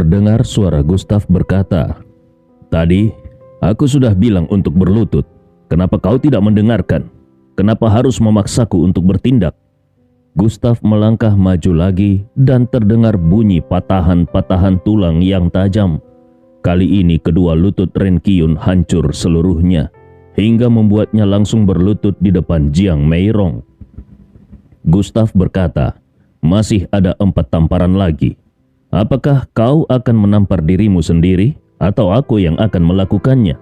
Terdengar suara Gustav berkata, "Tadi, aku sudah bilang untuk berlutut. Kenapa kau tidak mendengarkan? Kenapa harus memaksaku untuk bertindak?" Gustav melangkah maju lagi dan terdengar bunyi patahan-patahan tulang yang tajam. Kali ini kedua lutut Ren Qiyun hancur seluruhnya, hingga membuatnya langsung berlutut di depan Jiang Meirong. Gustav berkata, "Masih ada 4 tamparan lagi. Apakah kau akan menampar dirimu sendiri atau aku yang akan melakukannya?"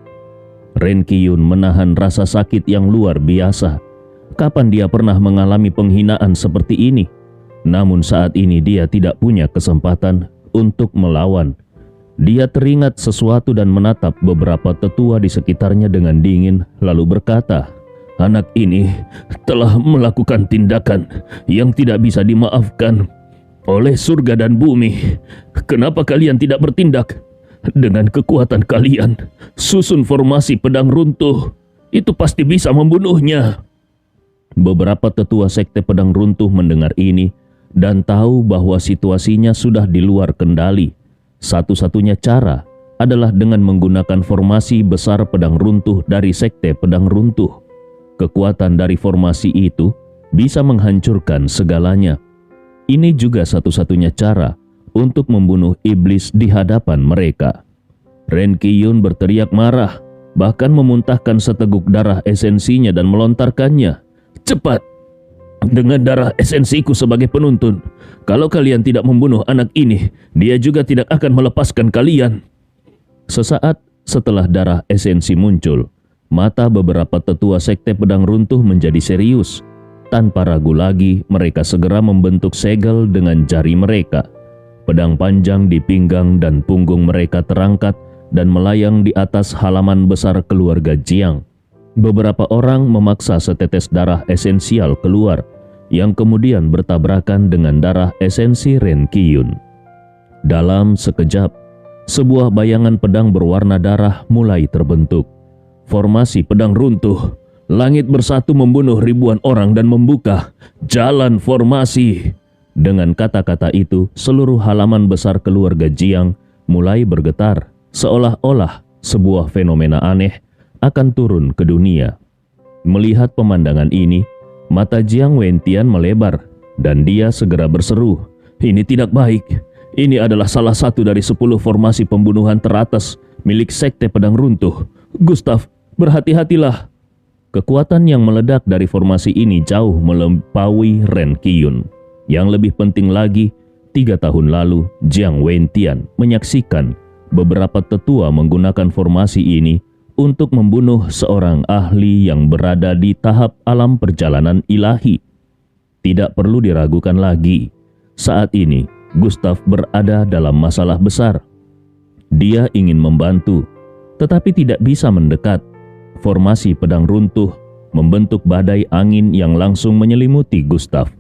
Ren Qiyun menahan rasa sakit yang luar biasa. Kapan dia pernah mengalami penghinaan seperti ini? Namun saat ini dia tidak punya kesempatan untuk melawan. Dia teringat sesuatu dan menatap beberapa tetua di sekitarnya dengan dingin, lalu berkata, "Anak ini telah melakukan tindakan yang tidak bisa dimaafkan oleh surga dan bumi. Kenapa kalian tidak bertindak? Dengan kekuatan kalian, susun formasi pedang runtuh. Itu pasti bisa membunuhnya." Beberapa tetua sekte pedang runtuh mendengar ini dan tahu bahwa situasinya sudah di luar kendali. Satu-satunya cara adalah dengan menggunakan formasi besar pedang runtuh dari sekte pedang runtuh. Kekuatan dari formasi itu bisa menghancurkan segalanya. Ini juga satu-satunya cara untuk membunuh iblis di hadapan mereka. Ren Qiyun berteriak marah, bahkan memuntahkan seteguk darah esensinya dan melontarkannya. "Cepat! Dengan darah esensiku sebagai penuntun, kalau kalian tidak membunuh anak ini, dia juga tidak akan melepaskan kalian." Sesaat setelah darah esensi muncul, mata beberapa tetua sekte pedang runtuh menjadi serius. Tanpa ragu lagi, mereka segera membentuk segel dengan jari mereka. Pedang panjang di pinggang dan punggung mereka terangkat dan melayang di atas halaman besar keluarga Jiang. Beberapa orang memaksa setetes darah esensial keluar, yang kemudian bertabrakan dengan darah esensi Ren Qiyun. Dalam sekejap, sebuah bayangan pedang berwarna darah mulai terbentuk. Formasi pedang runtuh, langit bersatu membunuh ribuan orang dan membuka jalan formasi. Dengan kata-kata itu, seluruh halaman besar keluarga Jiang mulai bergetar, seolah-olah sebuah fenomena aneh akan turun ke dunia. Melihat pemandangan ini, mata Jiang Wentian melebar dan dia segera berseru, "Ini tidak baik. Ini adalah salah satu dari 10 formasi pembunuhan teratas milik sekte pedang runtuh. Gustav, berhati-hatilah." Kekuatan yang meledak dari formasi ini jauh melampaui Ren Qiyun. Yang lebih penting lagi, 3 tahun lalu Jiang Wentian menyaksikan beberapa tetua menggunakan formasi ini untuk membunuh seorang ahli yang berada di tahap alam perjalanan ilahi. Tidak perlu diragukan lagi, saat ini Gustav berada dalam masalah besar. Dia ingin membantu, tetapi tidak bisa mendekat. Formasi pedang runtuh membentuk badai angin yang langsung menyelimuti Gustav.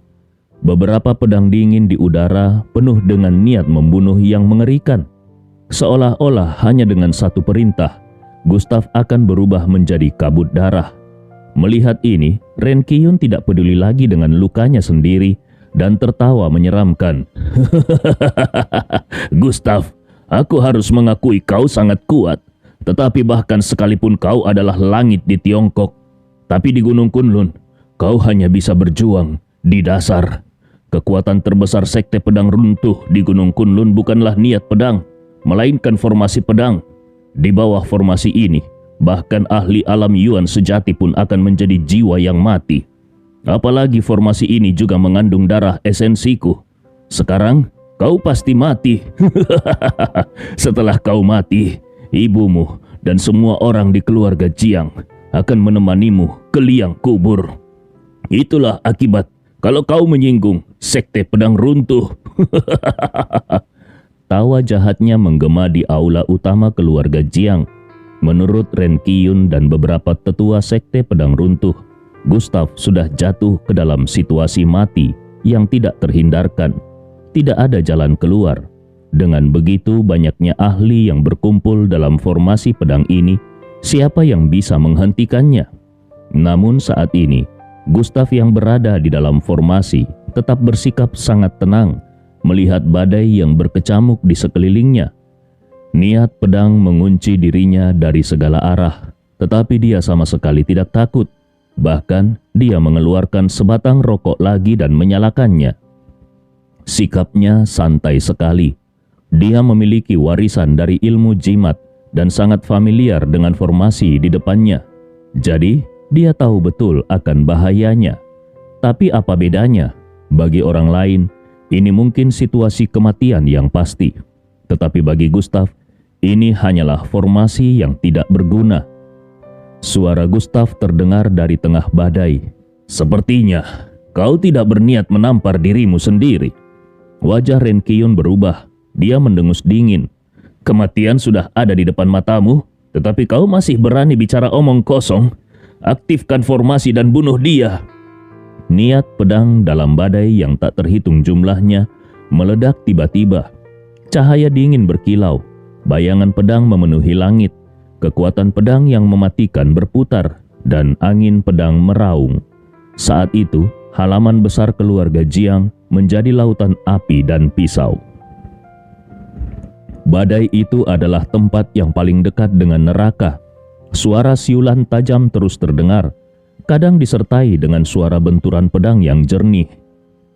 Beberapa pedang dingin di udara penuh dengan niat membunuh yang mengerikan. Seolah-olah hanya dengan satu perintah, Gustav akan berubah menjadi kabut darah. Melihat ini, Ren Qiyun tidak peduli lagi dengan lukanya sendiri dan tertawa menyeramkan. "Gustav, aku harus mengakui kau sangat kuat. Tetapi bahkan sekalipun kau adalah langit di Tiongkok, tapi di Gunung Kunlun, kau hanya bisa berjuang di dasar. Kekuatan terbesar sekte pedang runtuh di Gunung Kunlun bukanlah niat pedang, melainkan formasi pedang. Di bawah formasi ini, bahkan ahli alam Yuan sejati pun akan menjadi jiwa yang mati. Apalagi formasi ini juga mengandung darah esensiku. Sekarang kau pasti mati. Setelah kau mati, ibumu dan semua orang di keluarga Jiang akan menemanimu ke liang kubur. Itulah akibat kalau kau menyinggung sekte pedang runtuh." Tawa jahatnya menggema di aula utama keluarga Jiang. Menurut Ren Qiyun dan beberapa tetua sekte pedang runtuh, Gustav sudah jatuh ke dalam situasi mati yang tidak terhindarkan. Tidak ada jalan keluar. Dengan begitu banyaknya ahli yang berkumpul dalam formasi pedang ini, siapa yang bisa menghentikannya? Namun saat ini, Gustav yang berada di dalam formasi tetap bersikap sangat tenang. melihat badai yang berkecamuk di sekelilingnya. Niat pedang mengunci dirinya dari segala arah, tetapi dia sama sekali tidak takut. Bahkan dia mengeluarkan sebatang rokok lagi dan menyalakannya. Sikapnya santai sekali. Dia memiliki warisan dari ilmu jimat dan sangat familiar dengan formasi di depannya. Jadi, dia tahu betul akan bahayanya. Tapi apa bedanya? Bagi orang lain, ini mungkin situasi kematian yang pasti. Tetapi bagi Gustav, ini hanyalah formasi yang tidak berguna. Suara Gustav terdengar dari tengah badai. "Sepertinya kau tidak berniat menampar dirimu sendiri." Wajah Renkyun berubah. Dia mendengus dingin. "Kematian sudah ada di depan matamu, tetapi kau masih berani bicara omong kosong. Aktifkan formasi dan bunuh dia." Niat pedang dalam badai yang tak terhitung jumlahnya meledak tiba-tiba. Cahaya dingin berkilau. Bayangan pedang memenuhi langit. Kekuatan pedang yang mematikan berputar dan angin pedang meraung. Saat itu, halaman besar keluarga Jiang menjadi lautan api dan pisau. Badai itu adalah tempat yang paling dekat dengan neraka. Suara siulan tajam terus terdengar, kadang disertai dengan suara benturan pedang yang jernih.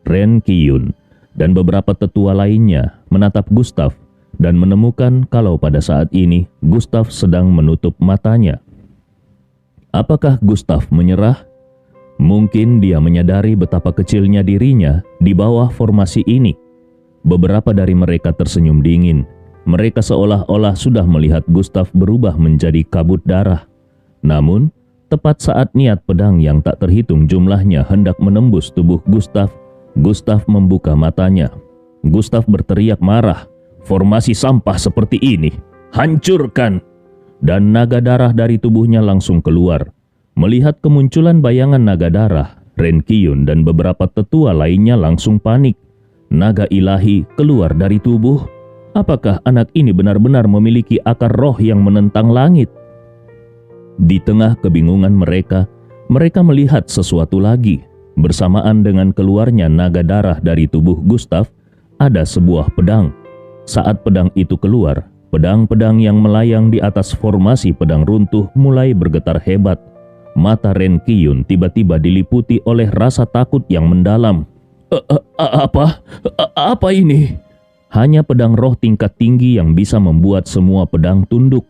Renkyun dan beberapa tetua lainnya menatap Gustav dan menemukan kalau pada saat ini Gustav sedang menutup matanya. Apakah Gustav menyerah? Mungkin dia menyadari betapa kecilnya dirinya di bawah formasi ini. Beberapa dari mereka tersenyum dingin. Mereka seolah-olah sudah melihat Gustav berubah menjadi kabut darah. Namun, tepat saat niat pedang yang tak terhitung jumlahnya hendak menembus tubuh Gustav, Gustav membuka matanya. Gustav berteriak marah, "Formasi sampah seperti ini, hancurkan!" Dan naga darah dari tubuhnya langsung keluar. Melihat kemunculan bayangan naga darah, Renkyun dan beberapa tetua lainnya langsung panik. Naga ilahi keluar dari tubuh. Apakah anak ini benar-benar memiliki akar roh yang menentang langit? Di tengah kebingungan mereka melihat sesuatu lagi. Bersamaan dengan keluarnya naga darah dari tubuh Gustav, ada sebuah pedang. Saat pedang itu keluar, pedang-pedang yang melayang di atas formasi pedang runtuh mulai bergetar hebat. Mata Renkyun tiba-tiba diliputi oleh rasa takut yang mendalam. Apa ini?" Hanya pedang roh tingkat tinggi yang bisa membuat semua pedang tunduk.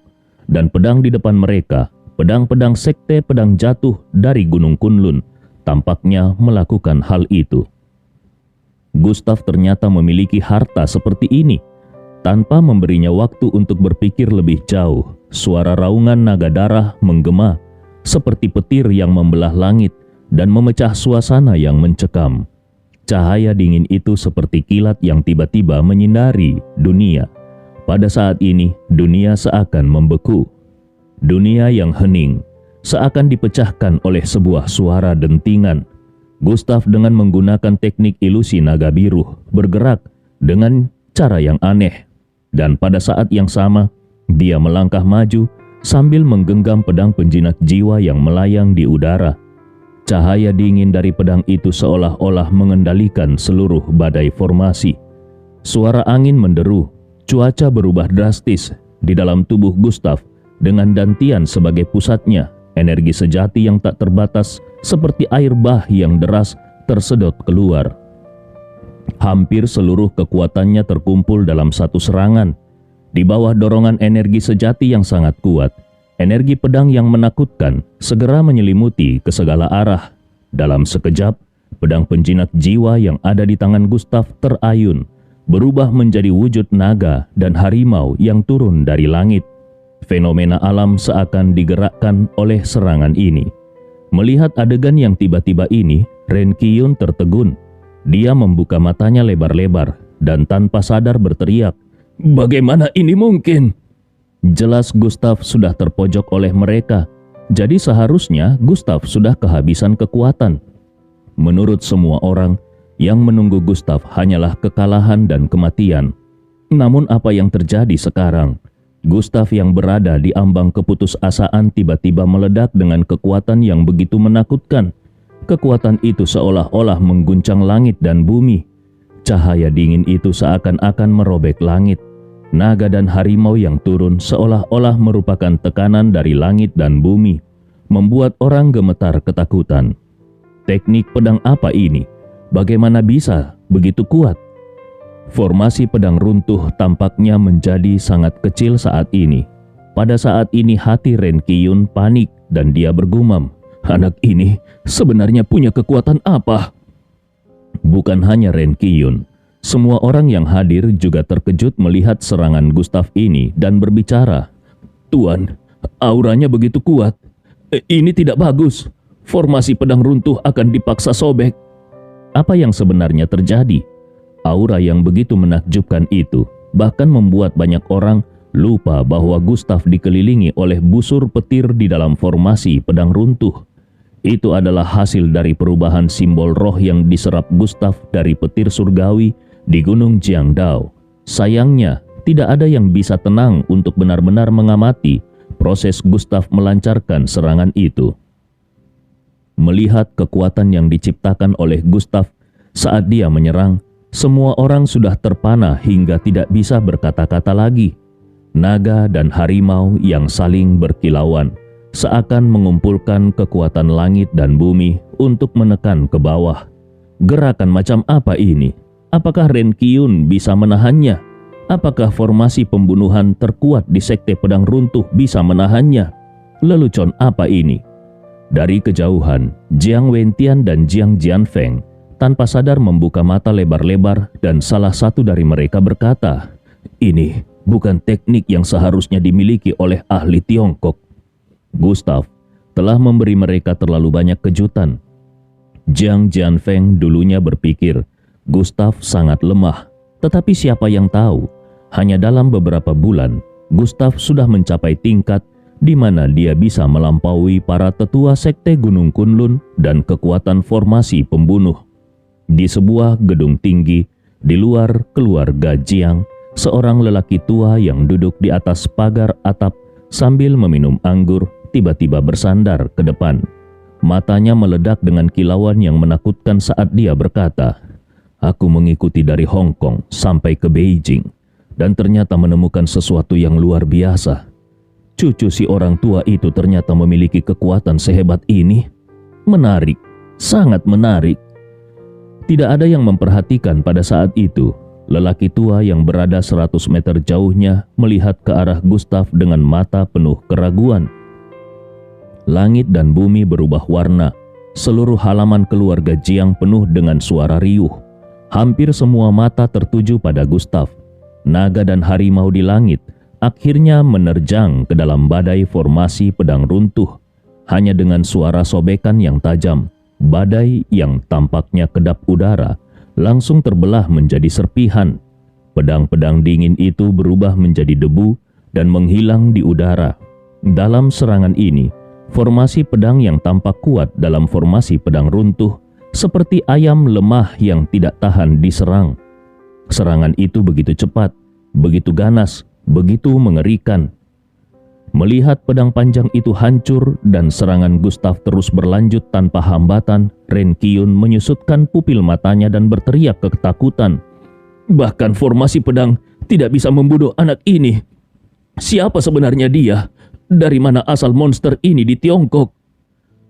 Dan pedang di depan mereka, pedang-pedang sekte pedang jatuh dari Gunung Kunlun, tampaknya melakukan hal itu. Gustav ternyata memiliki harta seperti ini. Tanpa memberinya waktu untuk berpikir lebih jauh, suara raungan naga darah menggema seperti petir yang membelah langit dan memecah suasana yang mencekam. Cahaya dingin itu seperti kilat yang tiba-tiba menyinari dunia. Pada saat ini, dunia seakan membeku. Dunia yang hening, seakan dipecahkan oleh sebuah suara dentingan. Gustav dengan menggunakan teknik ilusi naga biru bergerak dengan cara yang aneh. Dan pada saat yang sama, dia melangkah maju sambil menggenggam pedang penjinak jiwa yang melayang di udara. Cahaya dingin dari pedang itu seolah-olah mengendalikan seluruh badai formasi. Suara angin menderu, cuaca berubah drastis di dalam tubuh Gustav dengan Dantian sebagai pusatnya. Energi sejati yang tak terbatas seperti air bah yang deras tersedot keluar. Hampir seluruh kekuatannya terkumpul dalam satu serangan. Di bawah dorongan energi sejati yang sangat kuat, energi pedang yang menakutkan segera menyelimuti ke segala arah. Dalam sekejap, pedang penjinak jiwa yang ada di tangan Gustav terayun, berubah menjadi wujud naga dan harimau yang turun dari langit. Fenomena alam seakan digerakkan oleh serangan ini. Melihat adegan yang tiba-tiba ini, Renkyun tertegun. Dia membuka matanya lebar-lebar dan tanpa sadar berteriak, "Bagaimana ini mungkin?" Jelas Gustav sudah terpojok oleh mereka, jadi seharusnya Gustav sudah kehabisan kekuatan. Menurut semua orang, yang menunggu Gustav hanyalah kekalahan dan kematian. Namun apa yang terjadi sekarang? Gustav yang berada di ambang keputusasaan tiba-tiba meledak dengan kekuatan yang begitu menakutkan. Kekuatan itu seolah-olah mengguncang langit dan bumi. Cahaya dingin itu seakan-akan merobek langit. Naga dan harimau yang turun seolah-olah merupakan tekanan dari langit dan bumi, membuat orang gemetar ketakutan. Teknik pedang apa ini? Bagaimana bisa begitu kuat? Formasi pedang runtuh tampaknya menjadi sangat kecil saat ini. Pada saat ini hati Ren Qiyun panik dan dia bergumam, anak ini sebenarnya punya kekuatan apa? Bukan hanya Ren Qiyun, semua orang yang hadir juga terkejut melihat serangan Gustaf ini dan berbicara, "Tuan, auranya begitu kuat. Ini tidak bagus. Formasi pedang runtuh akan dipaksa sobek." Apa yang sebenarnya terjadi? Aura yang begitu menakjubkan itu bahkan membuat banyak orang lupa bahwa Gustaf dikelilingi oleh busur petir di dalam formasi pedang runtuh. Itu adalah hasil dari perubahan simbol roh yang diserap Gustaf dari petir surgawi di Gunung Jiangdao. Sayangnya, tidak ada yang bisa tenang untuk benar-benar mengamati proses Gustaf melancarkan serangan itu. Melihat kekuatan yang diciptakan oleh Gustaf saat dia menyerang, semua orang sudah terpana hingga tidak bisa berkata-kata lagi. Naga dan harimau yang saling berkilauan seakan mengumpulkan kekuatan langit dan bumi untuk menekan ke bawah. Gerakan macam apa ini? Apakah Ren Qiyun bisa menahannya? Apakah formasi pembunuhan terkuat di sekte pedang runtuh bisa menahannya? Lelucon apa ini? Dari kejauhan, Jiang Wentian dan Jiang Jianfeng tanpa sadar membuka mata lebar-lebar dan salah satu dari mereka berkata, "Ini bukan teknik yang seharusnya dimiliki oleh ahli Tiongkok." Gustaf telah memberi mereka terlalu banyak kejutan. Jiang Jianfeng dulunya berpikir Gustaf sangat lemah, tetapi siapa yang tahu, hanya dalam beberapa bulan, Gustaf sudah mencapai tingkat di mana dia bisa melampaui para tetua sekte Gunung Kunlun dan kekuatan formasi pembunuh. Di sebuah gedung tinggi, di luar keluarga Jiang, seorang lelaki tua yang duduk di atas pagar atap sambil meminum anggur tiba-tiba bersandar ke depan. Matanya meledak dengan kilauan yang menakutkan saat dia berkata, "Aku mengikuti dari Hong Kong sampai ke Beijing dan ternyata menemukan sesuatu yang luar biasa. Cucu si orang tua itu ternyata memiliki kekuatan sehebat ini. Menarik, sangat menarik." Tidak ada yang memperhatikan pada saat itu. Lelaki tua yang berada 100 meter jauhnya melihat ke arah Gustaf dengan mata penuh keraguan. Langit dan bumi berubah warna. Seluruh halaman keluarga Jiang penuh dengan suara riuh. Hampir semua mata tertuju pada Gustaf. Naga dan harimau di langit akhirnya menerjang ke dalam badai formasi pedang runtuh. Hanya dengan suara sobekan yang tajam, badai yang tampaknya kedap udara langsung terbelah menjadi serpihan. Pedang-pedang dingin itu berubah menjadi debu dan menghilang di udara. Dalam serangan ini, formasi pedang yang tampak kuat dalam formasi pedang runtuh seperti ayam lemah yang tidak tahan diserang. Serangan itu begitu cepat, begitu ganas, begitu mengerikan. Melihat pedang panjang itu hancur dan serangan Gustaf terus berlanjut tanpa hambatan, Ren Qiyun menyusutkan pupil matanya dan berteriak ketakutan. "Bahkan formasi pedang tidak bisa membunuh anak ini. Siapa sebenarnya dia? Dari mana asal monster ini di Tiongkok?"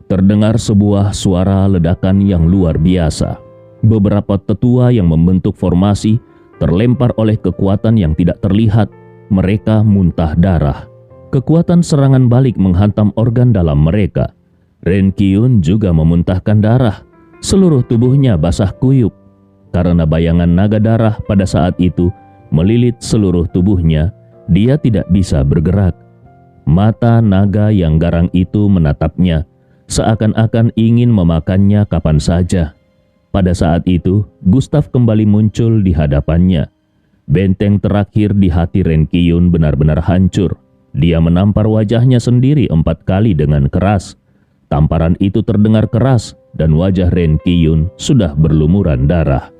Terdengar sebuah suara ledakan yang luar biasa. Beberapa tetua yang membentuk formasi terlempar oleh kekuatan yang tidak terlihat. Mereka muntah darah. Kekuatan serangan balik menghantam organ dalam mereka. Ren Qiyun juga memuntahkan darah. Seluruh tubuhnya basah kuyup. Karena bayangan naga darah pada saat itu melilit seluruh tubuhnya, dia tidak bisa bergerak. Mata naga yang garang itu menatapnya, seakan-akan ingin memakannya kapan saja. Pada saat itu, Gustaf kembali muncul di hadapannya. Benteng terakhir di hati Ren Qiyun benar-benar hancur. Dia menampar wajahnya sendiri 4 kali dengan keras. Tamparan itu terdengar keras dan wajah Ren Qiyun sudah berlumuran darah.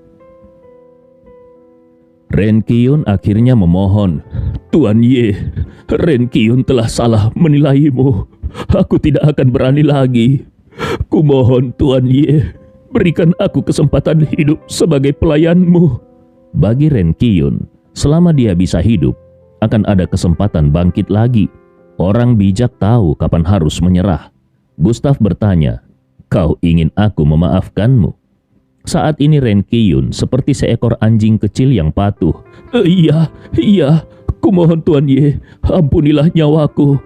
Ren Qiyun akhirnya memohon, "Tuan Ye, Ren Qiyun telah salah menilaimu. Aku tidak akan berani lagi. Kumohon Tuan Ye, berikan aku kesempatan hidup sebagai pelayanmu. Bagi Ren Qiyun, selama dia bisa hidup, akan ada kesempatan bangkit lagi. Orang bijak tahu kapan harus menyerah. Gustav bertanya, "Kau ingin aku memaafkanmu?" Saat ini Ren Qiyun seperti seekor anjing kecil yang patuh. Iya, kumohon Tuan Ye, ampunilah nyawaku."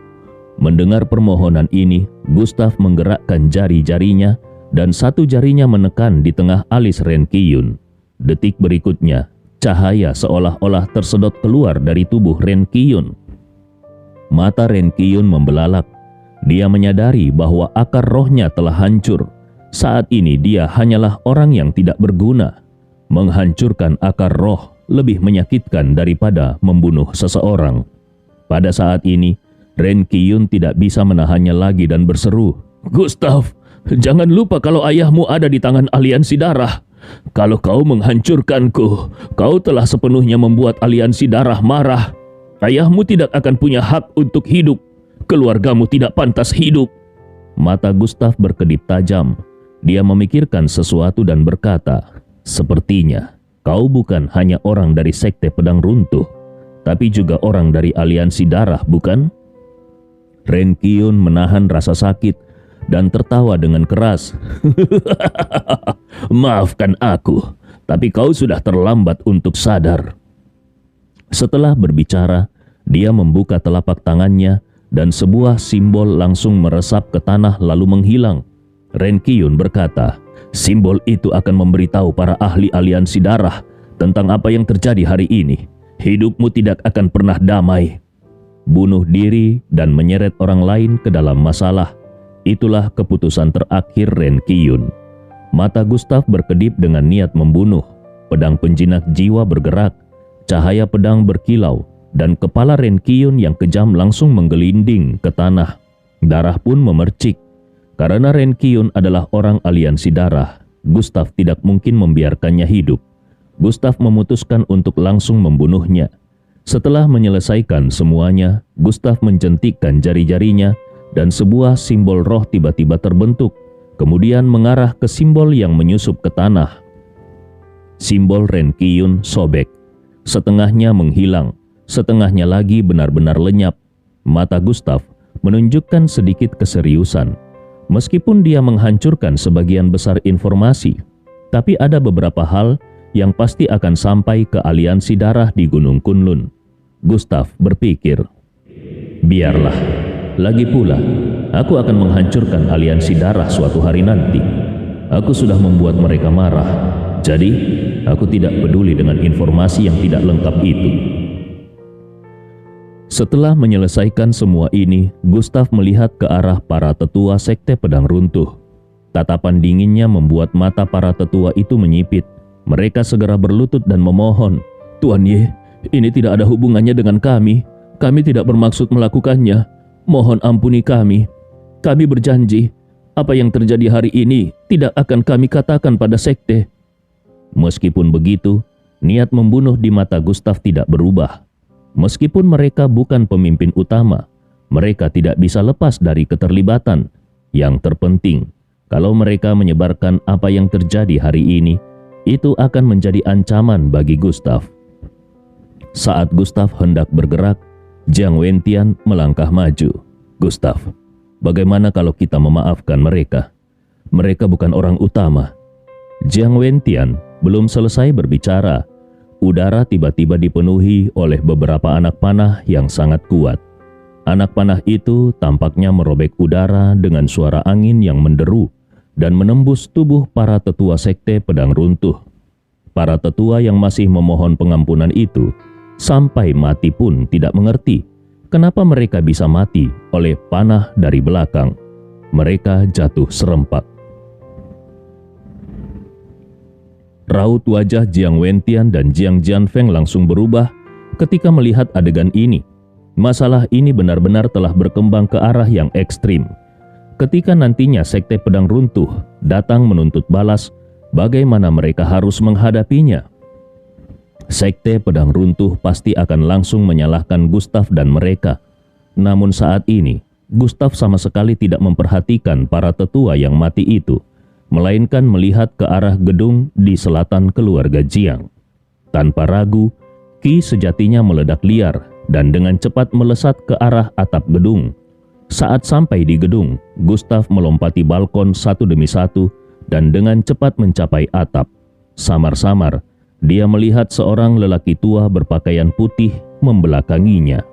Mendengar permohonan ini, Gustav menggerakkan jari-jarinya dan satu jarinya menekan di tengah alis Ren Qiyun. Detik berikutnya, cahaya seolah-olah tersedot keluar dari tubuh Ren Qiyun. Mata Ren Qiyun membelalak. Dia menyadari bahwa akar rohnya telah hancur. Saat ini dia hanyalah orang yang tidak berguna. Menghancurkan akar roh lebih menyakitkan daripada membunuh seseorang. Pada saat ini, Ren Qiyun tidak bisa menahannya lagi dan berseru, "Gustav, jangan lupa kalau ayahmu ada di tangan aliansi darah. Kalau kau menghancurkanku, kau telah sepenuhnya membuat aliansi darah marah. Ayahmu tidak akan punya hak untuk hidup. Keluargamu tidak pantas hidup." Mata Gustav berkedip tajam. Dia memikirkan sesuatu dan berkata, "Sepertinya kau bukan hanya orang dari Sekte Pedang Runtuh, tapi juga orang dari aliansi darah, bukan?" Ren Qiyun menahan rasa sakit dan tertawa dengan keras. "Maafkan aku, tapi kau sudah terlambat untuk sadar." Setelah berbicara, dia membuka telapak tangannya dan sebuah simbol langsung meresap ke tanah lalu menghilang. Ren Qiyun berkata, "Simbol itu akan memberitahu para ahli aliansi darah tentang apa yang terjadi hari ini. Hidupmu tidak akan pernah damai." Bunuh diri dan menyeret orang lain ke dalam masalah. Itulah keputusan terakhir Ren Qiyun. Mata Gustav berkedip dengan niat membunuh. Pedang penjinak jiwa bergerak. Cahaya pedang berkilau dan kepala Ren Qiyun yang kejam langsung menggelinding ke tanah. Darah pun memercik. Karena Ren Qiyun adalah orang aliansi darah, Gustav tidak mungkin membiarkannya hidup. Gustav memutuskan untuk langsung membunuhnya. Setelah menyelesaikan semuanya, Gustav menjentikkan jari-jarinya dan sebuah simbol roh tiba-tiba terbentuk, kemudian mengarah ke simbol yang menyusup ke tanah. Simbol Ren Qiyun sobek. Setengahnya menghilang, setengahnya lagi benar-benar lenyap. Mata Gustav menunjukkan sedikit keseriusan. Meskipun dia menghancurkan sebagian besar informasi, tapi ada beberapa hal yang pasti akan sampai ke aliansi darah di Gunung Kunlun. Gustav berpikir, "Biarlah, lagi pula aku akan menghancurkan aliansi darah suatu hari nanti. Aku sudah membuat mereka marah, jadi aku tidak peduli dengan informasi yang tidak lengkap itu." Setelah menyelesaikan semua ini, Gustav melihat ke arah para tetua Sekte Pedang Runtuh. Tatapan dinginnya membuat mata para tetua itu menyipit. Mereka segera berlutut dan memohon, "Tuan Ye, ini tidak ada hubungannya dengan kami. Kami tidak bermaksud melakukannya. Mohon ampuni kami. Kami berjanji, apa yang terjadi hari ini tidak akan kami katakan pada sekte." Meskipun begitu, niat membunuh di mata Gustav tidak berubah. Meskipun mereka bukan pemimpin utama, mereka tidak bisa lepas dari keterlibatan. Yang terpenting, kalau mereka menyebarkan apa yang terjadi hari ini, itu akan menjadi ancaman bagi Gustav. Saat Gustav hendak bergerak, Jiang Wentian melangkah maju. "Gustav, bagaimana kalau kita memaafkan mereka? Mereka bukan orang utama." Jiang Wentian belum selesai berbicara. Udara tiba-tiba dipenuhi oleh beberapa anak panah yang sangat kuat. Anak panah itu tampaknya merobek udara dengan suara angin yang menderu dan menembus tubuh para tetua Sekte Pedang Runtuh. Para tetua yang masih memohon pengampunan itu sampai mati pun tidak mengerti kenapa mereka bisa mati oleh panah dari belakang. Mereka jatuh serempak. Raut wajah Jiang Wentian dan Jiang Jianfeng langsung berubah ketika melihat adegan ini. Masalah ini benar-benar telah berkembang ke arah yang ekstrim. Ketika nantinya Sekte Pedang Runtuh datang menuntut balas, bagaimana mereka harus menghadapinya? Sekte Pedang Runtuh pasti akan langsung menyalahkan Gustav dan mereka. Namun saat ini, Gustav sama sekali tidak memperhatikan para tetua yang mati itu, melainkan melihat ke arah gedung di selatan keluarga Jiang. Tanpa ragu, Ki sejatinya meledak liar dan dengan cepat melesat ke arah atap gedung. Saat sampai di gedung, Gustav melompati balkon satu demi satu dan dengan cepat mencapai atap. Samar-samar, dia melihat seorang lelaki tua berpakaian putih membelakanginya.